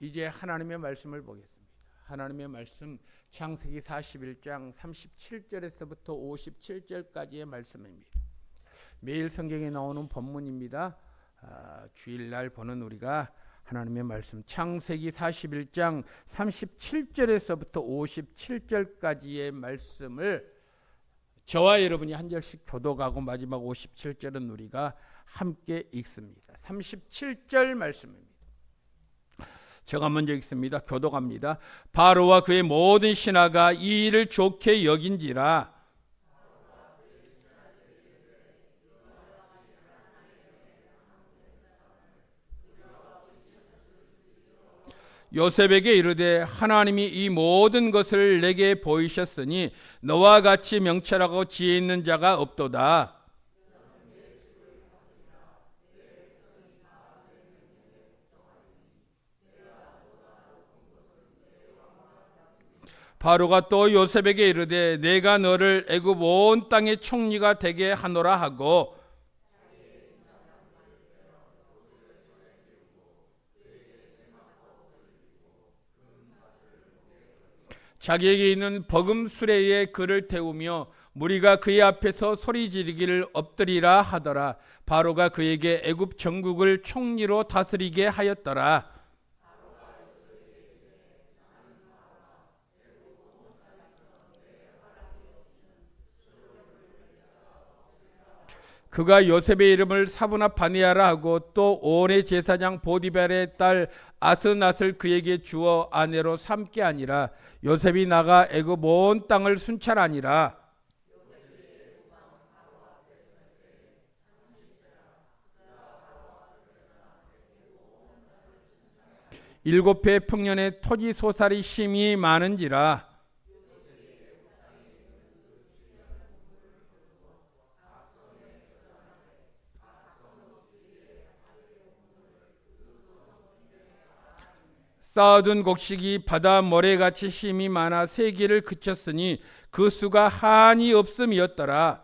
이제 하나님의 말씀을 보겠습니다. 하나님의 말씀 창세기 41장 37절에서부터 57절까지의 말씀입니다. 매일 성경에 나오는 본문입니다. 주일날 보는 우리가 하나님의 말씀 창세기 41장 37절에서부터 57절까지의 말씀을 저와 여러분이 한 절씩 교독하고 마지막 57절은 우리가 함께 읽습니다. 37절 말씀입니다. 제가 먼저 읽습니다. 교독합니다. 바로와 그의 모든 신하가 이 일을 좋게 여긴지라. 요셉에게 이르되 하나님이 이 모든 것을 내게 보이셨으니 너와 같이 명철하고 지혜 있는 자가 없도다. 바로가 또 요셉에게 이르되 내가 너를 애굽 온 땅의 총리가 되게 하노라 하고 자기에게 있는 버금 수레에 그를 태우며 무리가 그의 앞에서 소리 지르기를 엎드리라 하더라. 바로가 그에게 애굽 전국을 총리로 다스리게 하였더라. 그가 요셉의 이름을 사브나 바네아라 하고 또 온의 제사장 보디발의 딸 아스낫을 그에게 주어 아내로 삼게 하니라. 요셉이 나가 애굽 온 땅을 순찰하니라. 일곱 해 풍년에 토지 소살이 심히 많은지라. 쌓아둔 곡식이 바다 모래같이 심이 많아 세기를 그쳤으니 그 수가 한이 없음이었더라.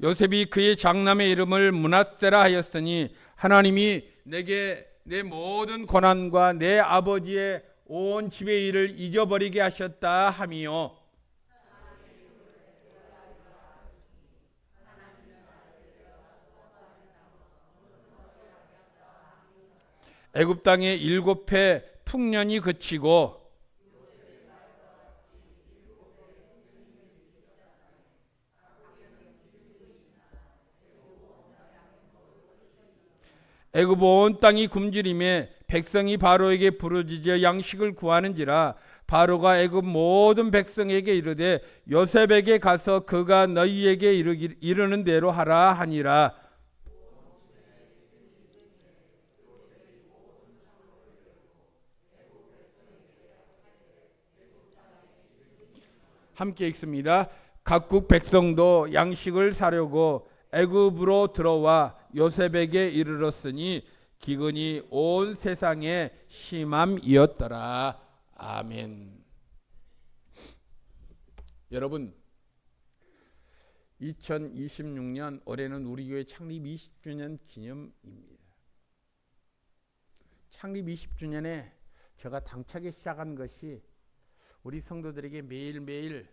요셉이 그의 장남의 이름을 므낫세라 하였으니 하나님이 내게 내 모든 고난과 내 아버지의 온 집의 일을 잊어버리게 하셨다 하미요. 애굽 땅에 7해 풍년이 그치고 애굽 온 땅이 굶주림에 백성이 바로에게 부르짖어 양식을 구하는지라. 바로가 애굽 모든 백성에게 이르되 요셉에게 가서 그가 너희에게 이르는 대로 하라 하니라. 함께 읽습니다. 각국 백성도 양식을 사려고 애굽으로 들어와 요셉에게 이르렀으니 기근이 온 세상에 심함이었더라. 아멘. 여러분, 2026년 올해는 우리 교회 창립 20주년 기념입니다. 창립 20주년에 제가 당차게 시작한 것이 우리 성도들에게 매일매일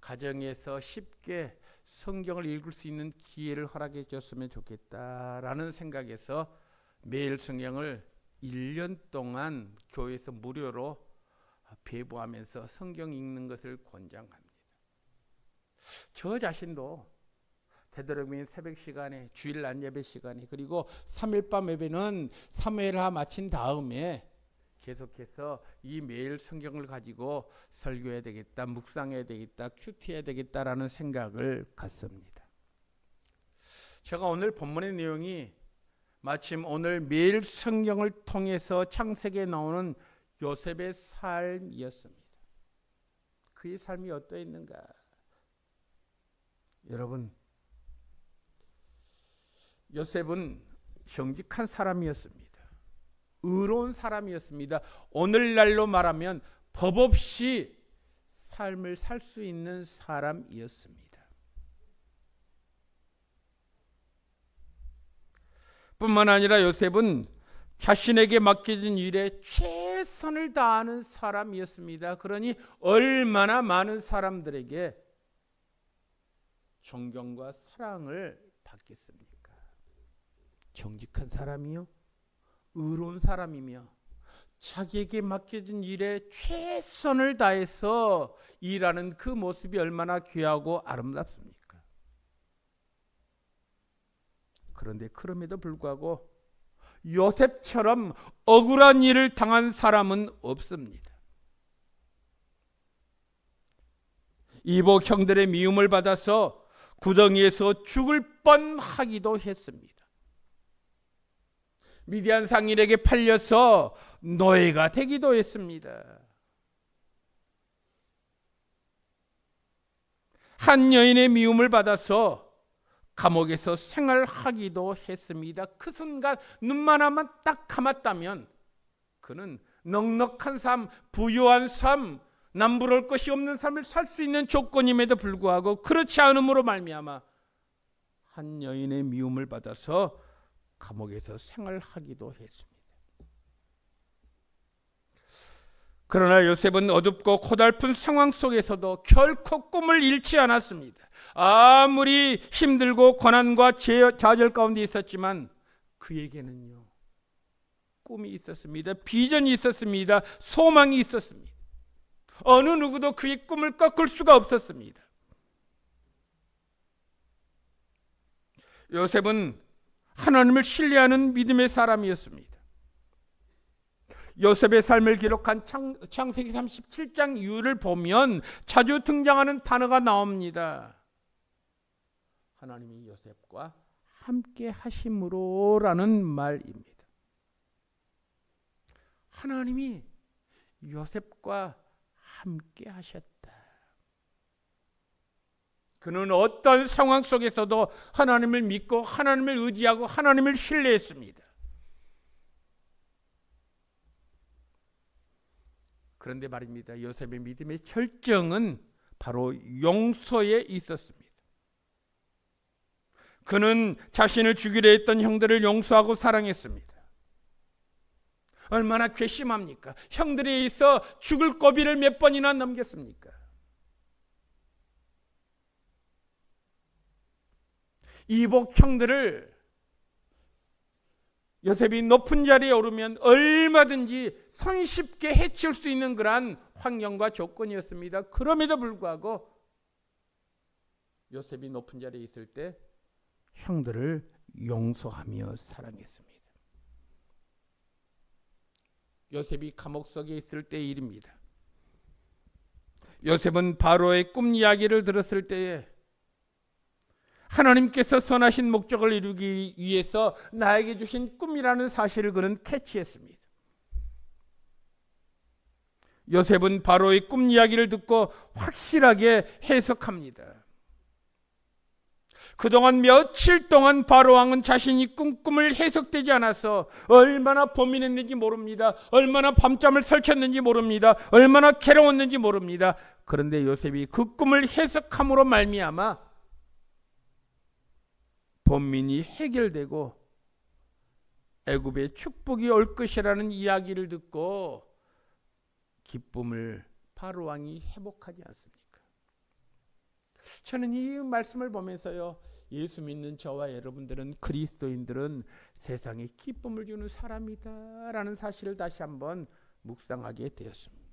가정에서 쉽게 성경을 읽을 수 있는 기회를 허락해 줬으면 좋겠다라는 생각에서 매일 성경을 1년 동안 교회에서 무료로 배부하면서 성경 읽는 것을 권장합니다. 저 자신도 되도록이면 새벽 시간에 주일 낮 예배 시간에 그리고 3일 밤 예배는 3회를 마친 다음에 계속해서 이 매일 성경을 가지고 설교해야 되겠다, 묵상해야 되겠다, 큐티해야 되겠다라는 생각을 갖습니다. 제가 오늘 본문의 내용이 마침 오늘 매일 성경을 통해서 창세기에 나오는 요셉의 삶이었습니다. 그의 삶이 어떠했는가? 여러분, 요셉은 정직한 사람이었습니다. 의로운 사람이었습니다. 오늘날로 말하면 법 없이 삶을 살 수 있는 사람이었습니다. 뿐만 아니라 요셉은 자신에게 맡겨진 일에 최선을 다하는 사람이었습니다. 그러니 얼마나 많은 사람들에게 존경과 사랑을 받겠습니까? 정직한 사람이요, 의로운 사람이며 자기에게 맡겨진 일에 최선을 다해서 일하는 그 모습이 얼마나 귀하고 아름답습니까? 그런데 그럼에도 불구하고 요셉처럼 억울한 일을 당한 사람은 없습니다. 이복 형들의 미움을 받아서 구덩이에서 죽을 뻔하기도 했습니다. 미디안 상인에게 팔려서 노예가 되기도 했습니다. 한 여인의 미움을 받아서 감옥에서 생활하기도 했습니다. 그 순간 눈만 하면 딱 감았다면 그는 넉넉한 삶, 부유한 삶, 남부러울 것이 없는 삶을 살 수 있는 조건임에도 불구하고 그렇지 않음으로 말미암아 한 여인의 미움을 받아서 감옥에서 생활하기도 했습니다. 그러나 요셉은 어둡고 고달픈 상황 속에서도 결코 꿈을 잃지 않았습니다. 아무리 힘들고 고난과 좌절 가운데 있었지만 그에게는요, 꿈이 있었습니다. 비전이 있었습니다. 소망이 있었습니다. 어느 누구도 그의 꿈을 꺾을 수가 없었습니다. 요셉은 하나님을 신뢰하는 믿음의 사람이었습니다. 요셉의 삶을 기록한 창세기 37장 이후를 보면 자주 등장하는 단어가 나옵니다. 하나님이 요셉과 함께 하심으로라는 말입니다. 하나님이 요셉과 함께 하셨다. 그는 어떤 상황 속에서도 하나님을 믿고 하나님을 의지하고 하나님을 신뢰했습니다. 그런데 말입니다. 요셉의 믿음의 절정은 바로 용서에 있었습니다. 그는 자신을 죽이려 했던 형들을 용서하고 사랑했습니다. 얼마나 괘씸합니까? 형들에 의해서 죽을 고비를 몇 번이나 넘겼습니까? 이복 형들을 요셉이 높은 자리에 오르면 얼마든지 손쉽게 해칠 수 있는 그러한 환경과 조건이었습니다. 그럼에도 불구하고 요셉이 높은 자리에 있을 때 형들을 용서하며 사랑했습니다. 요셉이 감옥 속에 있을 때의 일입니다. 요셉은 바로의 꿈 이야기를 들었을 때에 하나님께서 선하신 목적을 이루기 위해서 나에게 주신 꿈이라는 사실을 그는 캐치했습니다. 요셉은 바로의 꿈 이야기를 듣고 확실하게 해석합니다. 그동안 며칠 동안 바로왕은 자신이 꾼 꿈을 해석되지 않아서 얼마나 고민했는지 모릅니다. 얼마나 밤잠을 설쳤는지 모릅니다. 얼마나 괴로웠는지 모릅니다. 그런데 요셉이 그 꿈을 해석함으로 말미암아 번민이 해결되고 애굽의 축복이 올 것이라는 이야기를 듣고 기쁨을 바로왕이 회복하지 않습니까? 저는 이 말씀을 보면서요, 예수 믿는 저와 여러분들은, 그리스도인들은 세상에 기쁨을 주는 사람이다라는 사실을 다시 한번 묵상하게 되었습니다.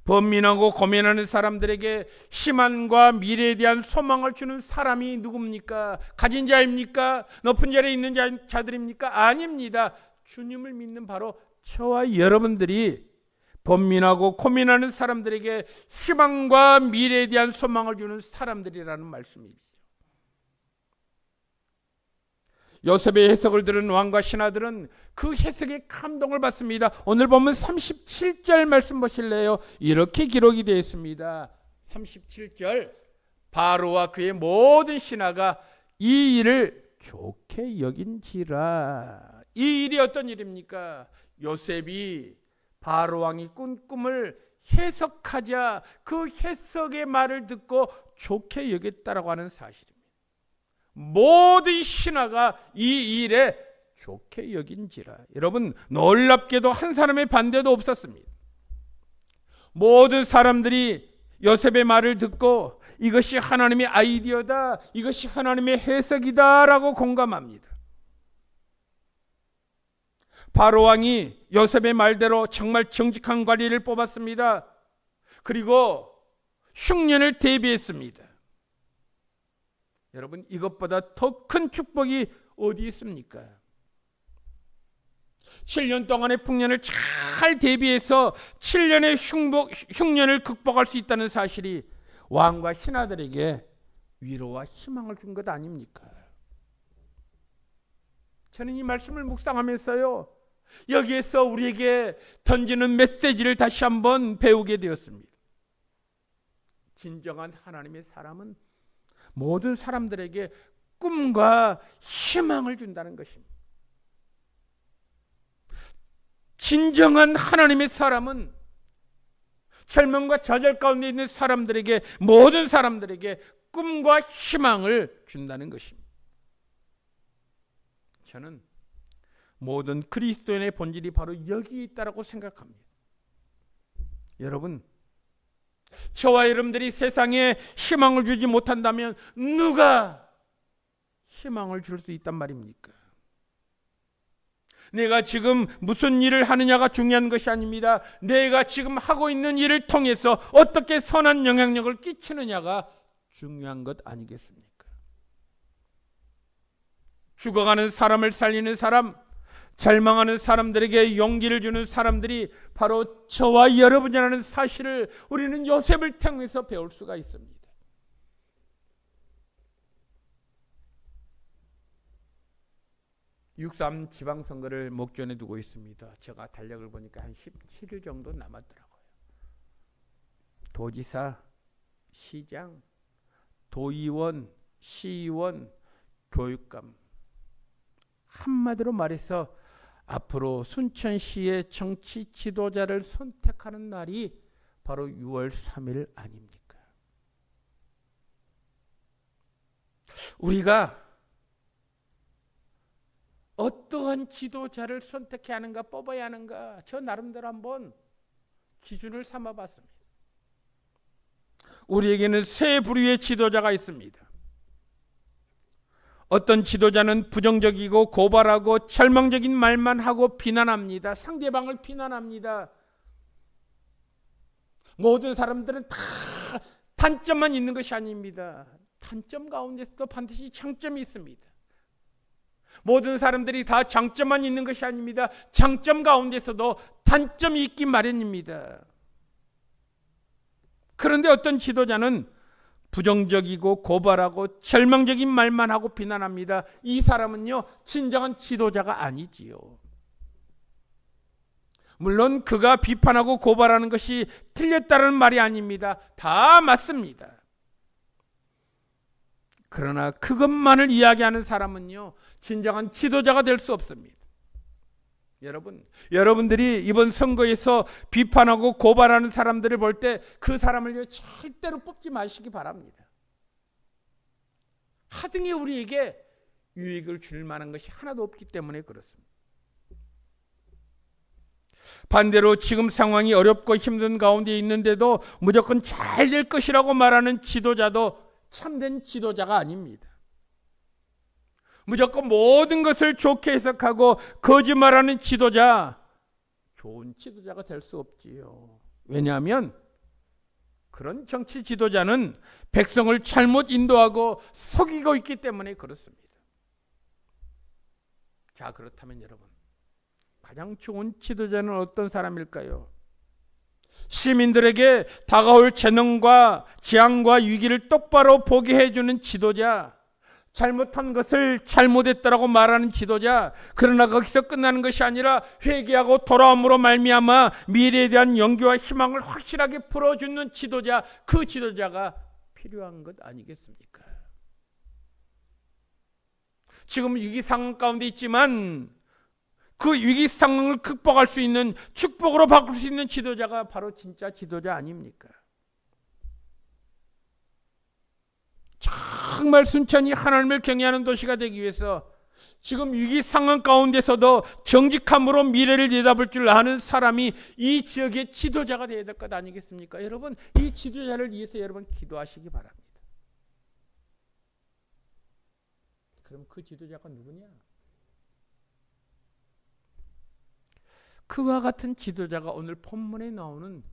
번민하고 고민하는 사람들에게 희망과 미래에 대한 소망을 주는 사람이 누굽니까? 가진 자입니까? 높은 자리에 있는 자들입니까? 아닙니다. 주님을 믿는 바로 저와 여러분들이 번민하고 고민하는 사람들에게 희망과 미래에 대한 소망을 주는 사람들이라는 말씀이죠. 요셉의 해석을 들은 왕과 신하들은 그 해석에 감동을 받습니다. 오늘 보면 37절 말씀 보실래요? 이렇게 기록이 되어 있습니다. 37절, 바로와 그의 모든 신하가 이 일을 좋게 여긴지라. 이 일이 어떤 일입니까? 요셉이 바로왕이 꾼 꿈을 해석하자 그 해석의 말을 듣고 좋게 여겼다라고 하는 사실입니다. 모든 신하가 이 일에 좋게 여긴지라. 여러분, 놀랍게도 한 사람의 반대도 없었습니다. 모든 사람들이 요셉의 말을 듣고 이것이 하나님의 아이디어다, 이것이 하나님의 해석이다 라고 공감합니다. 바로 왕이 요셉의 말대로 정말 정직한 관리를 뽑았습니다. 그리고 흉년을 대비했습니다. 여러분, 이것보다 더 큰 축복이 어디 있습니까? 7년 동안의 풍년을 잘 대비해서 7년의 흉년을 극복할 수 있다는 사실이 왕과 신하들에게 위로와 희망을 준 것 아닙니까? 저는 이 말씀을 묵상하면서요, 여기에서 우리에게 던지는 메시지를 다시 한번 배우게 되었습니다. 진정한 하나님의 사람은 모든 사람들에게 꿈과 희망을 준다는 것입니다. 진정한 하나님의 사람은 절망과 좌절 가운데 있는 사람들에게, 모든 사람들에게 꿈과 희망을 준다는 것입니다. 저는 모든 그리스도인의 본질이 바로 여기에 있다고 생각합니다. 여러분, 저와 여러분들이 세상에 희망을 주지 못한다면 누가 희망을 줄 수 있단 말입니까? 내가 지금 무슨 일을 하느냐가 중요한 것이 아닙니다. 내가 지금 하고 있는 일을 통해서 어떻게 선한 영향력을 끼치느냐가 중요한 것 아니겠습니까? 죽어가는 사람을 살리는 사람, 절망하는 사람들에게 용기를 주는 사람들이 바로 저와 여러분이라는 사실을 우리는 요셉을 통해서 배울 수가 있습니다. 6.3 지방선거를 목전에 두고 있습니다. 제가 달력을 보니까 한 17일 정도 남았더라고요. 도지사, 시장, 도의원, 시의원, 교육감, 한마디로 말해서 앞으로 순천시의 정치 지도자를 선택하는 날이 바로 6월 3일 아닙니까? 우리가 어떠한 지도자를 선택해야 하는가, 뽑아야 하는가, 저 나름대로 한번 기준을 삼아봤습니다. 우리에게는 세 부류의 지도자가 있습니다. 어떤 지도자는 부정적이고 고발하고 절망적인 말만 하고 비난합니다. 상대방을 비난합니다. 모든 사람들은 다 단점만 있는 것이 아닙니다. 단점 가운데서도 반드시 장점이 있습니다. 모든 사람들이 다 장점만 있는 것이 아닙니다. 장점 가운데서도 단점이 있기 마련입니다. 그런데 어떤 지도자는 부정적이고 고발하고 절망적인 말만 하고 비난합니다. 이 사람은요, 진정한 지도자가 아니지요. 물론 그가 비판하고 고발하는 것이 틀렸다는 말이 아닙니다. 다 맞습니다. 그러나 그것만을 이야기하는 사람은요, 진정한 지도자가 될 수 없습니다. 여러분들이 이번 선거에서 비판하고 고발하는 사람들을 볼 때 그 사람을 절대로 뽑지 마시기 바랍니다. 하등에 우리에게 유익을 줄 만한 것이 하나도 없기 때문에 그렇습니다. 반대로 지금 상황이 어렵고 힘든 가운데 있는데도 무조건 잘 될 것이라고 말하는 지도자도 참된 지도자가 아닙니다. 무조건 모든 것을 좋게 해석하고 거짓말하는 지도자, 좋은 지도자가 될 수 없지요. 왜냐하면 그런 정치 지도자는 백성을 잘못 인도하고 속이고 있기 때문에 그렇습니다. 자, 그렇다면 여러분, 가장 좋은 지도자는 어떤 사람일까요? 시민들에게 다가올 재난과 재앙과 위기를 똑바로 보게 해주는 지도자, 잘못한 것을 잘못했다라고 말하는 지도자, 그러나 거기서 끝나는 것이 아니라 회개하고 돌아옴으로 말미암아 미래에 대한 용기와 희망을 확실하게 풀어주는 지도자, 그 지도자가 필요한 것 아니겠습니까? 지금 위기 상황 가운데 있지만 그 위기 상황을 극복할 수 있는, 축복으로 바꿀 수 있는 지도자가 바로 진짜 지도자 아닙니까? 정말 순천이 하나님을 경외하는 도시가 되기 위해서 지금 위기 상황 가운데서도 정직함으로 미래를 내다볼 줄 아는 사람이 이 지역의 지도자가 되어야 될 것 아니겠습니까? 여러분, 이 지도자를 위해서 여러분 기도하시기 바랍니다. 그럼 그 지도자가 누구냐? 그와 같은 지도자가 오늘 본문에 나오는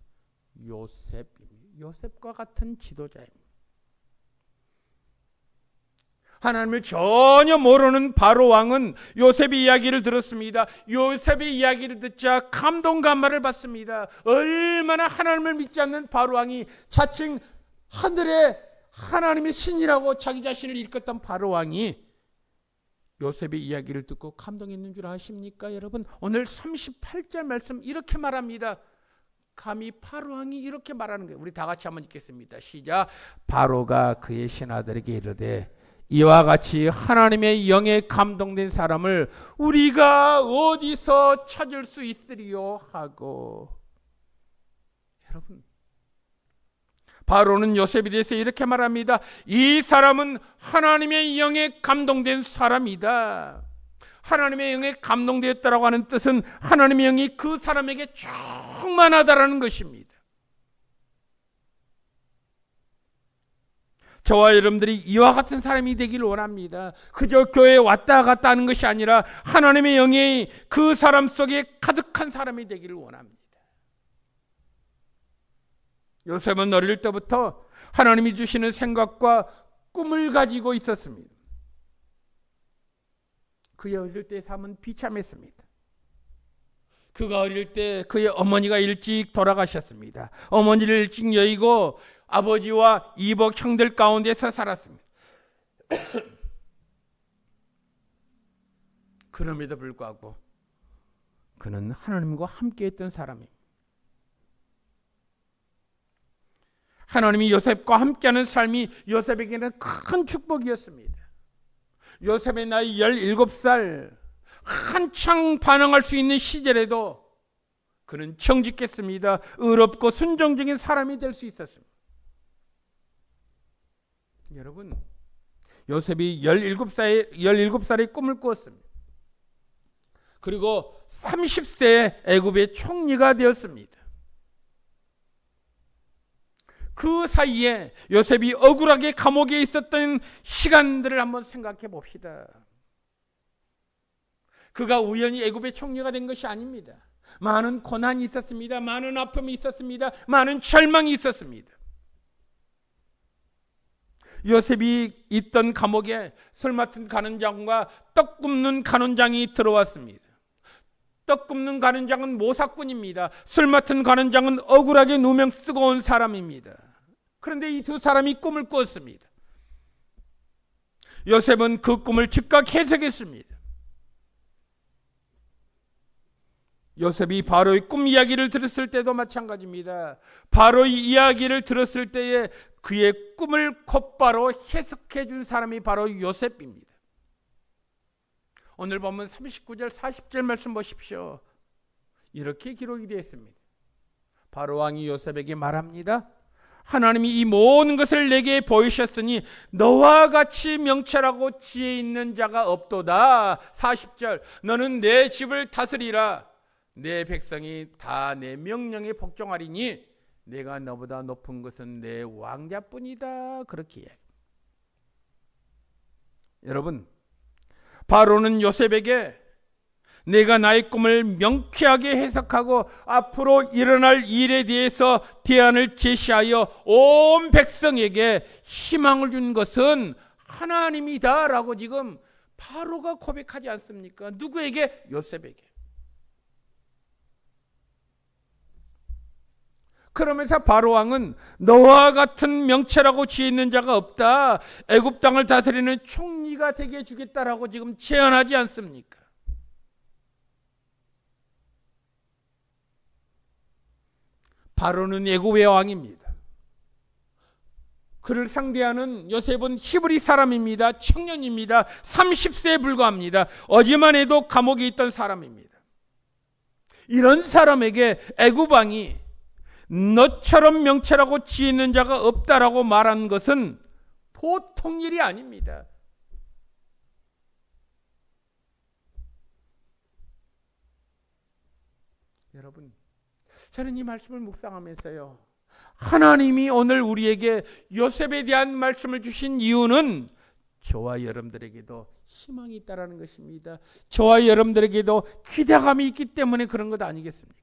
요셉입니다. 요셉과 같은 지도자입니다. 하나님을 전혀 모르는 바로 왕은 요셉의 이야기를 들었습니다. 요셉의 이야기를 듣자 감동 감화를 받습니다. 얼마나 하나님을 믿지 않는 바로 왕이 자칭 하늘의 하나님의 신이라고 자기 자신을 일컫던 바로 왕이 요셉의 이야기를 듣고 감동했는 줄 아십니까? 여러분, 오늘 38절 말씀 이렇게 말합니다. 감히 바로 왕이 이렇게 말하는 거예요. 우리 다 같이 한번 읽겠습니다. 시작. 바로가 그의 신하들에게 이르되 이와 같이 하나님의 영에 감동된 사람을 우리가 어디서 찾을 수 있으리요 하고. 여러분, 바로는 요셉에 대해서 이렇게 말합니다. 이 사람은 하나님의 영에 감동된 사람이다. 하나님의 영에 감동되었다라고 하는 뜻은 하나님의 영이 그 사람에게 충만하다라는 것입니다. 저와 여러분들이 이와 같은 사람이 되기를 원합니다. 그저 교회에 왔다 갔다 하는 것이 아니라 하나님의 영이 그 사람 속에 가득한 사람이 되기를 원합니다. 요셉은 어릴 때부터 하나님이 주시는 생각과 꿈을 가지고 있었습니다. 그의 어릴 때의 삶은 비참했습니다. 그가 어릴 때 그의 어머니가 일찍 돌아가셨습니다. 어머니를 일찍 여의고 아버지와 이복 형들 가운데서 살았습니다. 그럼에도 불구하고 그는 하나님과 함께했던 사람입니다. 하나님이 요셉과 함께하는 삶이 요셉에게는 큰 축복이었습니다. 요셉의 나이 17살, 한창 반항할 수 있는 시절에도 그는 정직했습니다. 의롭고 순종적인 사람이 될 수 있었습니다. 여러분, 요셉이 17살의 꿈을 꾸었습니다. 그리고 30세에 애굽의 총리가 되었습니다. 그 사이에 요셉이 억울하게 감옥에 있었던 시간들을 한번 생각해 봅시다. 그가 우연히 애굽의 총리가 된 것이 아닙니다. 많은 고난이 있었습니다. 많은 아픔이 있었습니다. 많은 절망이 있었습니다. 요셉이 있던 감옥에 술 맡은 간원장과 떡 굽는 간원장이 들어왔습니다. 떡 굽는 간원장은 모사꾼입니다. 술 맡은 간원장은 억울하게 누명 쓰고 온 사람입니다. 그런데 이 두 사람이 꿈을 꾸었습니다. 요셉은 그 꿈을 즉각 해석했습니다. 요셉이 바로의 꿈 이야기를 들었을 때도 마찬가지입니다. 바로의 이야기를 들었을 때에 그의 꿈을 곧바로 해석해 준 사람이 바로 요셉입니다. 오늘 보면 39절 40절 말씀 보십시오. 이렇게 기록이 되어 있습니다. 바로 왕이 요셉에게 말합니다. 하나님이 이 모든 것을 내게 보이셨으니 너와 같이 명철하고 지혜 있는 자가 없도다. 40절 너는 내 집을 다스리라. 내 백성이 다 내 명령에 복종하리니 내가 너보다 높은 것은 내 왕자뿐이다. 그렇게 이야기합니다. 여러분, 바로는 요셉에게 내가 나의 꿈을 명쾌하게 해석하고 앞으로 일어날 일에 대해서 대안을 제시하여 온 백성에게 희망을 준 것은 하나님이다 라고 지금 바로가 고백하지 않습니까? 누구에게? 요셉에게. 그러면서 바로 왕은 너와 같은 명철하고 지혜 있는 자가 없다. 애굽 땅을 다스리는 총리가 되게 해주겠다라고 지금 제안하지 않습니까? 바로는 애굽의 왕입니다. 그를 상대하는 요셉은 히브리 사람입니다. 청년입니다. 30세에 불과합니다. 어제만 해도 감옥에 있던 사람입니다. 이런 사람에게 애굽 왕이 너처럼 명철하고 지혜 있는 자가 없다라고 말한 것은 보통 일이 아닙니다. 여러분, 저는 이 말씀을 묵상하면서요, 하나님이 오늘 우리에게 요셉에 대한 말씀을 주신 이유는 저와 여러분들에게도 희망이 있다라는 것입니다. 저와 여러분들에게도 기대감이 있기 때문에 그런 것 아니겠습니까?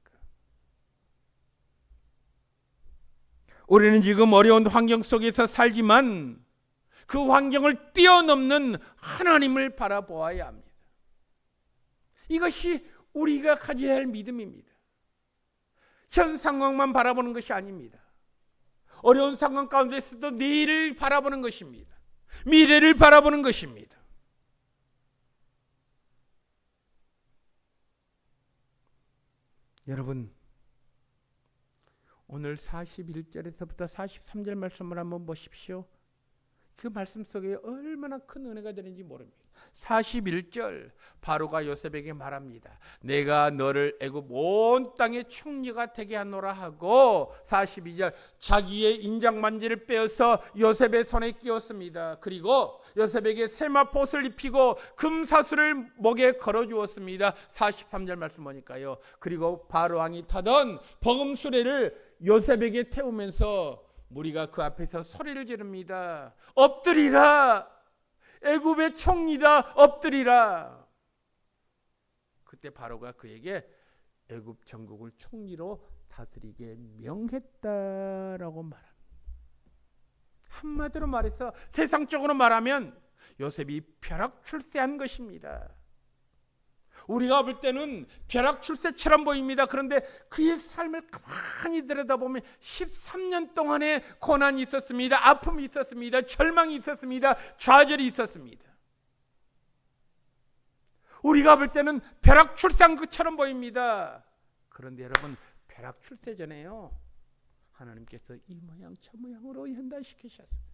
우리는 지금 어려운 환경 속에서 살지만 그 환경을 뛰어넘는 하나님을 바라보아야 합니다. 이것이 우리가 가져야 할 믿음입니다. 전 상황만 바라보는 것이 아닙니다. 어려운 상황 가운데서도 내일을 바라보는 것입니다. 미래를 바라보는 것입니다. 여러분, 오늘 41절에서부터 43절 말씀을 한번 보십시오. 그 말씀 속에 얼마나 큰 은혜가 되는지 모릅니다. 41절, 바로가 요셉에게 말합니다. 내가 너를 애굽 온 땅의 총리가 되게 하노라 하고, 42절, 자기의 인장만지를 빼어서 요셉의 손에 끼웠습니다. 그리고 요셉에게 세마포옷을 입히고 금사슬을 목에 걸어주었습니다. 43절 말씀 보니까요, 그리고 바로 왕이 타던 버금 수레를 요셉에게 태우면서 무리가 그 앞에서 소리를 지릅니다. 엎드리라, 애굽의 총리다, 엎드리라. 그때 바로가 그에게 애굽 전국을 총리로 다스리게 명했다라고 말합니다. 한마디로 말해서 세상적으로 말하면 요셉이 벼락출세한 것입니다. 우리가 볼 때는 벼락출세처럼 보입니다. 그런데 그의 삶을 가만히 들여다보면 13년 동안의 고난이 있었습니다. 아픔이 있었습니다. 절망이 있었습니다. 좌절이 있었습니다. 우리가 볼 때는 벼락출세한 것처럼 보입니다. 그런데 여러분, 벼락출세 전에요, 하나님께서 이 모양 저 모양으로 현단시키셨습니다.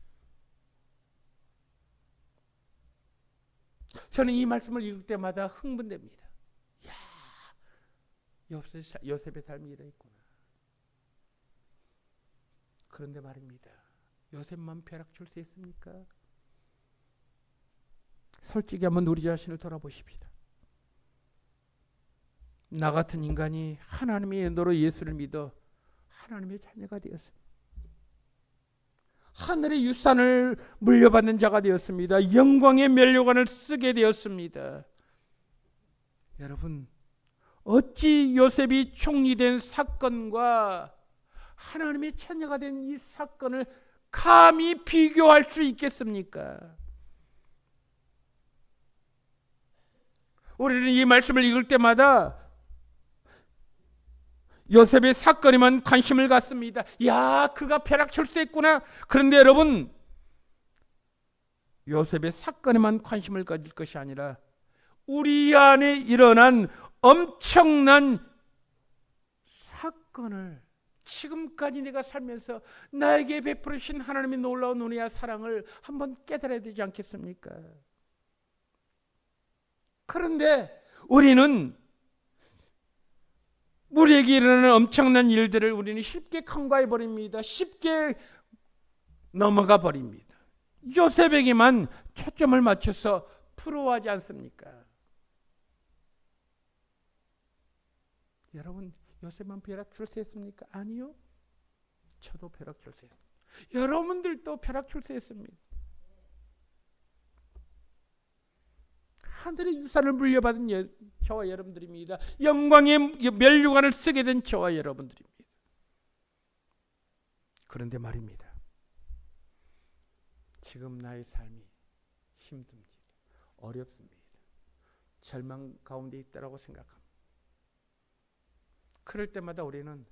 저는 이 말씀을 읽을 때마다 흥분됩니다. 야, 요셉의 삶이 이러했구나. 그런데 말입니다, 요셉만 벼락출세했습니까? 솔직히 한번 우리 자신을 돌아보십시다. 나 같은 인간이 하나님의 인도로 예수를 믿어 하나님의 자녀가 되었습니다. 하늘의 유산을 물려받는 자가 되었습니다. 영광의 면류관을 쓰게 되었습니다. 여러분, 어찌 요셉이 총리된 사건과 하나님의 자녀가 된 이 사건을 감히 비교할 수 있겠습니까? 우리는 이 말씀을 읽을 때마다 요셉의 사건에만 관심을 갖습니다. 야, 그가 벼락출세했구나. 그런데 여러분, 요셉의 사건에만 관심을 가질 것이 아니라 우리 안에 일어난 엄청난 사건을, 지금까지 내가 살면서 나에게 베풀으신 하나님의 놀라운 은혜와 사랑을 한번 깨달아야 되지 않겠습니까? 그런데 우리는 우리에게 일어나는 엄청난 일들을 우리는 쉽게 간과해 버립니다. 쉽게 넘어가 버립니다. 요셉에게만 초점을 맞춰서 부러워하지 않습니까? 여러분, 요셉만 벼락출세했습니까? 아니요. 저도 벼락출세했습니다. 여러분들도 벼락출세했습니다. 하늘의 유산을 물려받은 저와 여러분들입니다. 영광의 면류관을 쓰게 된 저와 여러분들입니다. 그런데 말입니다, 지금 나의 삶이 힘듭니다. 어렵습니다. 절망 가운데 있다라고 생각합니다. 그럴 때마다 우리는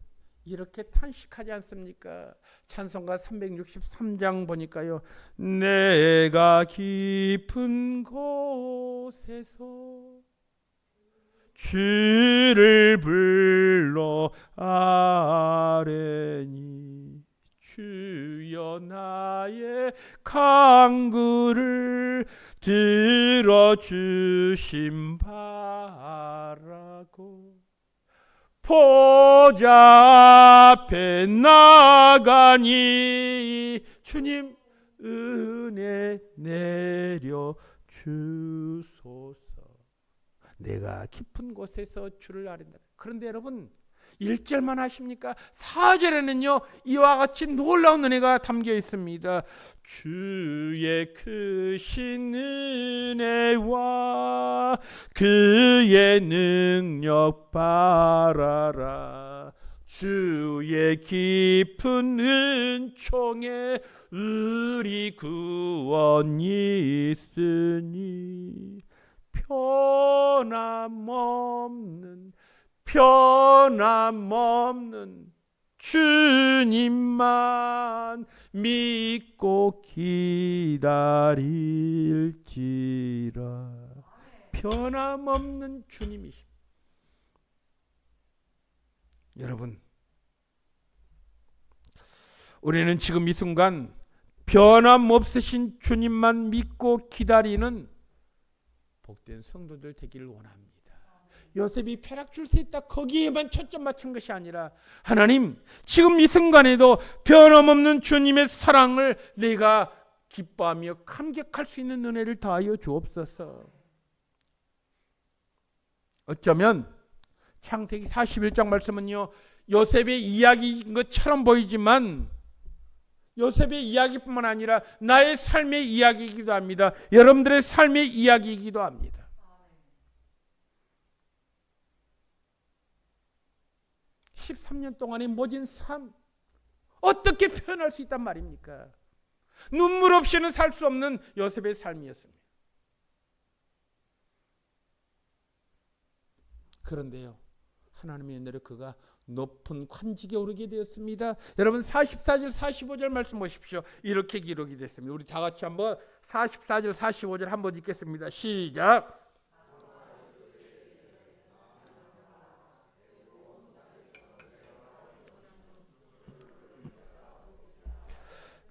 이렇게 탄식하지 않습니까? 찬송가 363장 보니까요, 내가 깊은 곳에서 주를 불러 아뢰니 주여 나의 간구를 들어주심 바라고 보좌 앞에 나가니 주님 은혜 내려 주소서. 내가 깊은 곳에서 주를 아련다. 그런데 여러분 1절만 하십니까? 4절에는요 이와 같이 놀라운 은혜가 담겨 있습니다. 주의 크신 은혜와 그의 능력 바라라. 주의 깊은 은총에 우리 구원이 있으니 변함없는 주님만 믿고 기다릴지라. 변함없는 주님이십니다. 여러분, 우리는 지금 이 순간 변함없으신 주님만 믿고 기다리는 복된 성도들 되기를 원합니다. 요셉이 벼락 줄 수 있다 거기에만 초점 맞춘 것이 아니라 하나님 지금 이 순간에도 변함없는 주님의 사랑을 내가 기뻐하며 감격할 수 있는 은혜를 더하여 주옵소서. 어쩌면 창세기 41장 말씀은요 요셉의 이야기인 것처럼 보이지만 요셉의 이야기뿐만 아니라 나의 삶의 이야기이기도 합니다. 여러분들의 삶의 이야기이기도 합니다. 13년 동안의 모진 삶 어떻게 표현할 수 있단 말입니까? 눈물 없이는 살 수 없는 요셉의 삶이었습니다. 그런데요 하나님의 은혜로 그가 높은 관직에 오르게 되었습니다. 여러분 44절 45절 말씀 보십시오. 이렇게 기록이 됐습니다. 우리 다 같이 한번 44절 45절 한번 읽겠습니다. 시작.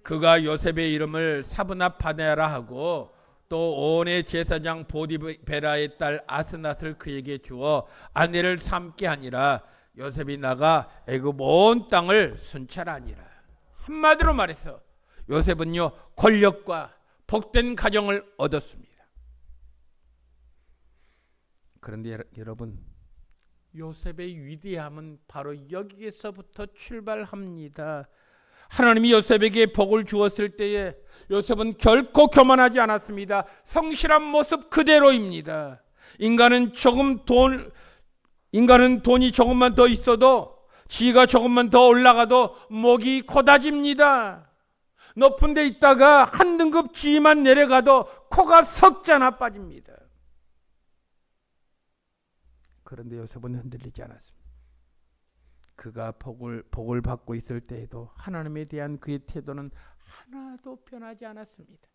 그가 요셉의 이름을 사브낫 바네아라 하고 또 온의 제사장 보디베라의 딸 아스낫을 그에게 주어 아내를 삼게 하니라. 요셉이 나가 애굽 온 땅을 순찰하니라. 한마디로 말해서 요셉은요 권력과 복된 가정을 얻었습니다. 그런데 여러분 요셉의 위대함은 바로 여기에서부터 출발합니다. 하나님이 요셉에게 복을 주었을 때에 요셉은 결코 교만하지 않았습니다. 성실한 모습 그대로입니다. 인간은 돈이 조금만 더 있어도 지위가 조금만 더 올라가도 목이 고다집니다. 높은 데 있다가 한 등급 지위만 내려가도 코가 석자나 빠집니다. 그런데 요셉은 흔들리지 않았습니다. 그가 복을 받고 있을 때에도 하나님에 대한 그의 태도는 하나도 변하지 않았습니다.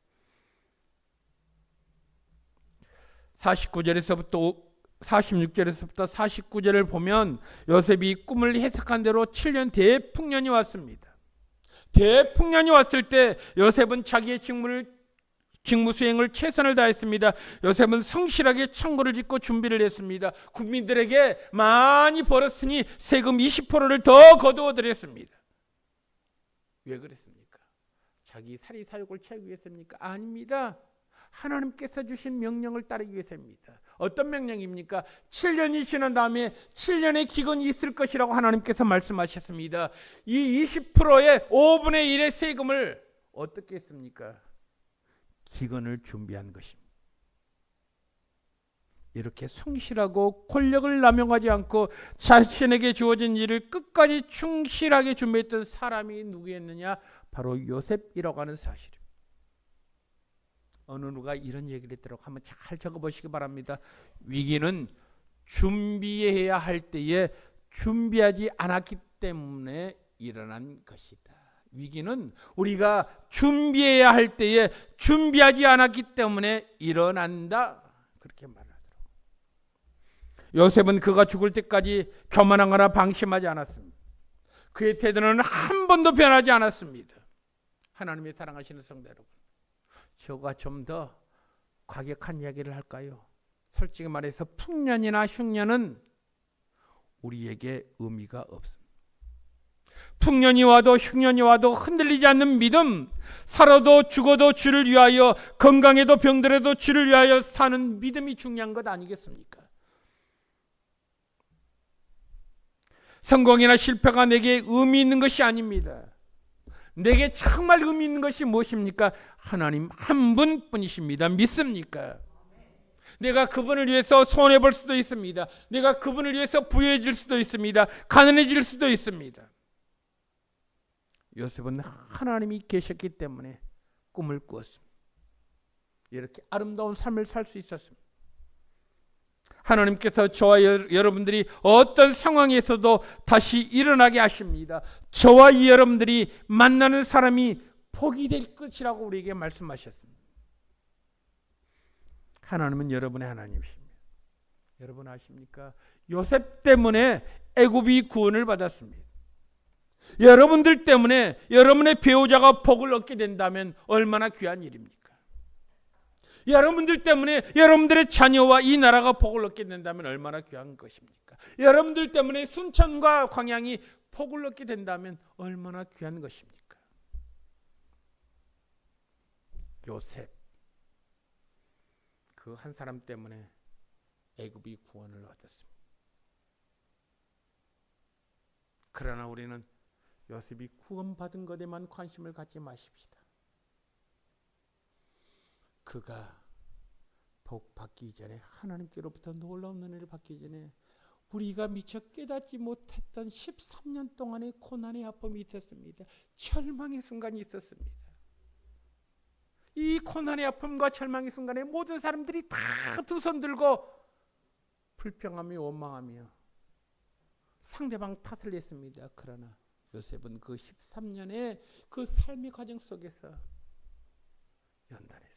46절에서부터 49절을 보면 요셉이 꿈을 해석한 대로 7년 대풍년이 왔습니다. 대풍년이 왔을 때 요셉은 자기의 직무 수행을 최선을 다했습니다. 요셉은 성실하게 창고를 짓고 준비를 했습니다. 국민들에게 많이 벌었으니 세금 20%를 더 거두어 드렸습니다. 왜 그랬습니까? 자기 사리 사욕을 채우기 위해서입니까? 아닙니다. 하나님께서 주신 명령을 따르기 위해서입니다. 어떤 명령입니까? 7년이 지난 다음에 7년의 기근이 있을 것이라고 하나님께서 말씀하셨습니다. 이 20%의 5분의 1의 세금을 어떻게 했습니까? 기근을 준비한 것입니다. 이렇게 성실하고 권력을 남용하지 않고 자신에게 주어진 일을 끝까지 충실하게 준비했던 사람이 누구였느냐? 바로 요셉이라고 하는 사실입니다. 어느 누가 이런 얘기를 했더라고. 한번 잘 적어보시기 바랍니다. 위기는 준비해야 할 때에 준비하지 않았기 때문에 일어난 것이다. 위기는 우리가 준비해야 할 때에 준비하지 않았기 때문에 일어난다. 그렇게 말하더라고요. 요셉은 그가 죽을 때까지 교만하거나 방심하지 않았습니다. 그의 태도는 한 번도 변하지 않았습니다. 하나님의 사랑하시는 성도 여러분, 저가 좀 더 과격한 이야기를 할까요? 솔직히 말해서 풍년이나 흉년은 우리에게 의미가 없습니다. 풍년이 와도 흉년이 와도 흔들리지 않는 믿음, 살아도 죽어도 주를 위하여, 건강해도 병들어도 주를 위하여 사는 믿음이 중요한 것 아니겠습니까? 성공이나 실패가 내게 의미 있는 것이 아닙니다. 내게 정말 의미 있는 것이 무엇입니까? 하나님 한 분뿐이십니다. 믿습니까? 내가 그분을 위해서 손해볼 수도 있습니다. 내가 그분을 위해서 부유해질 수도 있습니다. 가난해질 수도 있습니다. 요셉은 하나님이 계셨기 때문에 꿈을 꾸었습니다. 이렇게 아름다운 삶을 살 수 있었습니다. 하나님께서 저와 여러분들이 어떤 상황에서도 다시 일어나게 하십니다. 저와 여러분들이 만나는 사람이 복이 될 것이라고 우리에게 말씀하셨습니다. 하나님은 여러분의 하나님이십니다. 여러분 아십니까? 요셉 때문에 애굽이 구원을 받았습니다. 여러분들 때문에 여러분의 배우자가 복을 얻게 된다면 얼마나 귀한 일입니까? 여러분들 때문에 여러분들의 자녀와 이 나라가 복을 얻게 된다면 얼마나 귀한 것입니까? 여러분들 때문에 순천과 광양이 복을 얻게 된다면 얼마나 귀한 것입니까? 요셉, 그 한 사람 때문에 애굽이 구원을 얻었습니다. 그러나 우리는 요셉이 구원받은 것에만 관심을 갖지 마십시다. 그가 복 받기 전에, 하나님께로부터 놀라운 은혜를 받기 전에 우리가 미처 깨닫지 못했던 13년 동안의 고난의 아픔이 있었습니다. 절망의 순간이 있었습니다. 이 고난의 아픔과 절망의 순간에 모든 사람들이 다 두 손 들고 불평하며 원망하며 상대방 탓을 했습니다. 그러나 요셉은 그 13년의 그 삶의 과정 속에서 연단했습니다.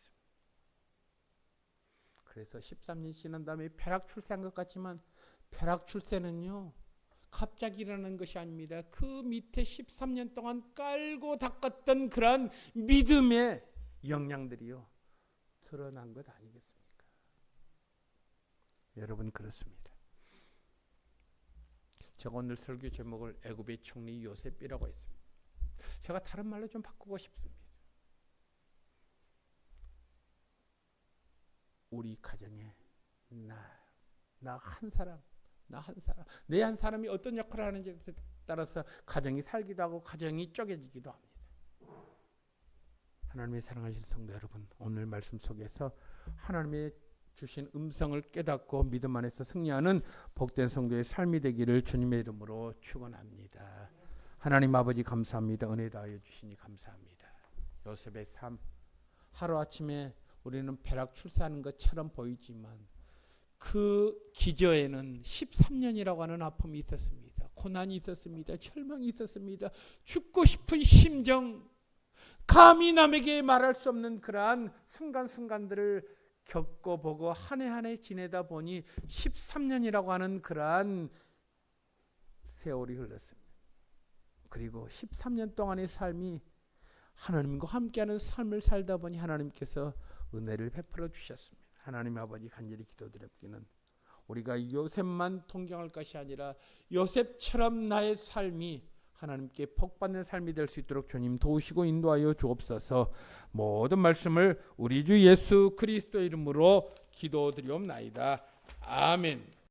그래서 13년 지난 다음에 벼락 출세한 것 같지만 벼락 출세는요, 갑자기 일어나는 것이 아닙니다. 그 밑에 13년 동안 깔고 닦았던 그러한 믿음의 역량들이요, 드러난 것 아니겠습니까? 여러분 그렇습니다. 제가 오늘 설교 제목을 애굽의 총리 요셉이라고 했습니다. 제가 다른 말로 좀 바꾸고 싶습니다. 우리 가정에 나 한 사람, 내 한 사람이 어떤 역할을 하는지에 따라서 가정이 살기도 하고 가정이 쪼개지기도 합니다. 하나님의 사랑하신 성도 여러분, 오늘 말씀 속에서 하나님의 주신 음성을 깨닫고 믿음 안에서 승리하는 복된 성도의 삶이 되기를 주님의 이름으로 축원합니다. 하나님 아버지 감사합니다. 은혜 다하여 주시니 감사합니다. 요셉의 삶, 하루아침에 우리는 벼락 출세하는 것처럼 보이지만 그 기저에는 13년이라고 하는 아픔이 있었습니다. 고난이 있었습니다. 절망이 있었습니다. 죽고 싶은 심정, 감히 남에게 말할 수 없는 그러한 순간순간들을 겪어보고 한 해 한 해 지내다 보니 13년이라고 하는 그러한 세월이 흘렀습니다. 그리고 13년 동안의 삶이 하나님과 함께하는 삶을 살다 보니 하나님께서 은혜를 베풀어 주셨습니다. 하나님 아버지 간절히 기도드립기는 우리가 요셉만 동경할 것이 아니라 요셉처럼 나의 삶이 하나님께 복받는 삶이 될 수 있도록 주님 도우시고 인도하여 주옵소서. 모든 말씀을 우리 주 예수 그리스도 이름으로 기도드리옵나이다. 아멘.